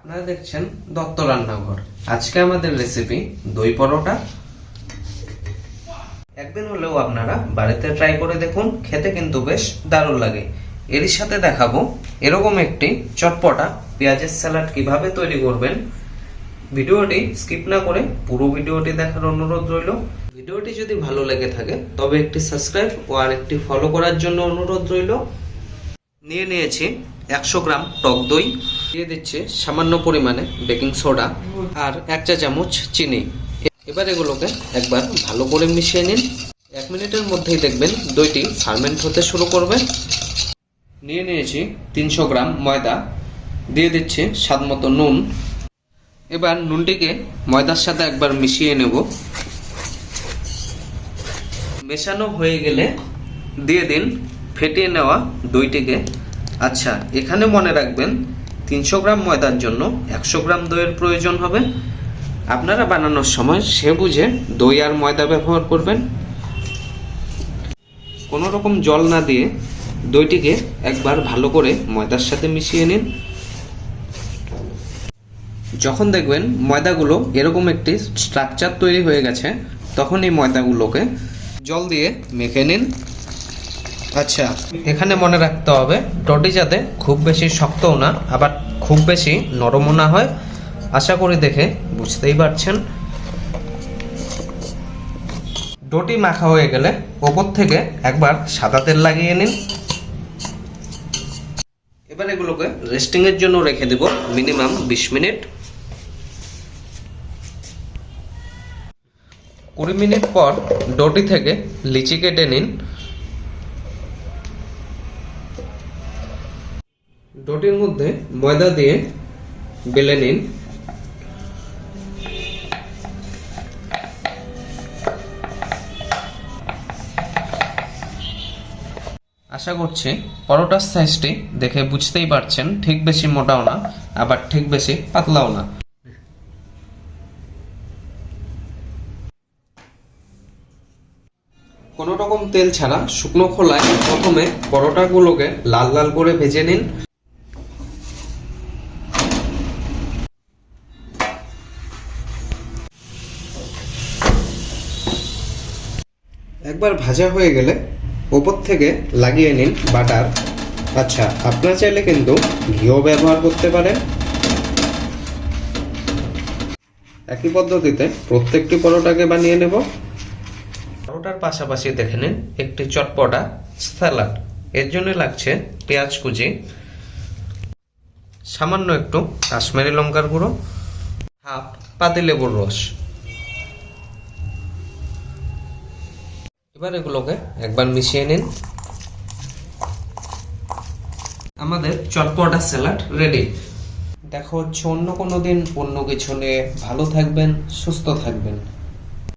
আপনারা দেখছেন দত্ত রান্নাঘর। আজকে আমাদের রেসিপি দই পরোটা। একদিন হলেও আপনারা বাড়িতে ট্রাই করে দেখুন, খেতে কিন্তু বেশ দারুণ লাগে। এরই সাথে দেখাবো এরকম একটি চটপটা পেঁয়াজের স্যালাড কিভাবে তৈরি করবেন। ভিডিওটি স্কিপ না করে পুরো ভিডিওটি দেখার অনুরোধ রইল। ভিডিওটি যদি ভালো লেগে থাকে তবে একটি সাবস্ক্রাইব ও আর একটি ফলো করার জন্য অনুরোধ রইল। নিয়েছি 100 গ্রাম টক দই, দিয়ে দিচ্ছি সামান্য পরিমাণে বেকিং সোডা আর 1 চা চামচ চিনি। এবার এগুলোকে একবার ভালো করে মিশিয়ে নিন। 1 মিনিটের মধ্যেই দেখবেন দইটি ফার্মেন্ট হতে শুরু করবে। নিয়েছি 300 গ্রাম ময়দা, দিয়ে দিচ্ছি স্বাদ মতো নুন। এবার নুনটিকে ময়দার সাথে একবার মিশিয়ে নেব। মেশানো হয়ে গেলে দিয়ে দিন ফেটিয়ে নেওয়া দইটিকে। আচ্ছা, এখানে মনে রাখবেন 300 গ্রাম ময়দার জন্য 100 গ্রাম দইয়ের প্রয়োজন হবে। আপনারা বানানোর সময় সে বুঝে দই আর ময়দা ব্যবহার করবেন। কোনো রকম জল না দিয়ে দইটিকে একবার ভালো করে ময়দার সাথে মিশিয়ে নিন। যখন দেখবেন ময়দাগুলো এরকম একটি স্ট্রাকচার তৈরি হয়ে গেছে, তখন এই ময়দাগুলোকে জল দিয়ে মেখে নিন। আচ্ছা, এখানে মনে রাখতে হবে ডোটি যাতে খুব বেশি শক্তও না আবার খুব বেশি নরমও না হয়। আশা করি দেখে বুঝতেই পারছেন। ডোটি মাখা হয়ে গেলে ওপর থেকে একবার সাদা তেল লাগিয়ে নিন। এবার এগুলোকে রেস্টিং এর জন্য রেখে দেব মিনিমাম 20 মিনিট। 20 মিনিট পর ডোটি থেকে লিচি কেটে নিন। ডোটির মধ্যে ময়দা দিয়ে বেলে নিন। আশা করছি পরোটার সাইজটি দেখে বুঝতেই পারছেন, ঠিক বেশি মোটাও না আবার ঠিক বেশি পাতলাও না। কোনো রকম তেল ছাড়া শুকনো খোলায় প্রথমে পরোটাগুলোকে লাল লাল করে ভেজে নিন। একবার ভাজা হয়ে গেলে ওপর থেকে লাগিয়ে নিন বাটার। আচ্ছা, আপনারা চাইলে কিন্তু ঘিও ব্যবহার করতে পারেন। একই পদ্ধতিতে প্রত্যেকটি পরোটাকে বানিয়ে নেব। পরোটার পাশাপাশি দেখে নিন একটি চটপটা স্যালাড। এর জন্য লাগছে পেঁয়াজ কুচি, সামান্য একটু কাশ্মীরি লঙ্কার গুঁড়ো, হাফ পাতিলেবুর রস। এবার এগুলোকে একবার মিশিয়ে নিন। আমাদের চটপটা স্যালাড রেডি। দেখা হচ্ছে অন্য কোনো দিন অন্য কিছু নিয়ে। ভালো থাকবেন, সুস্থ থাকবেন।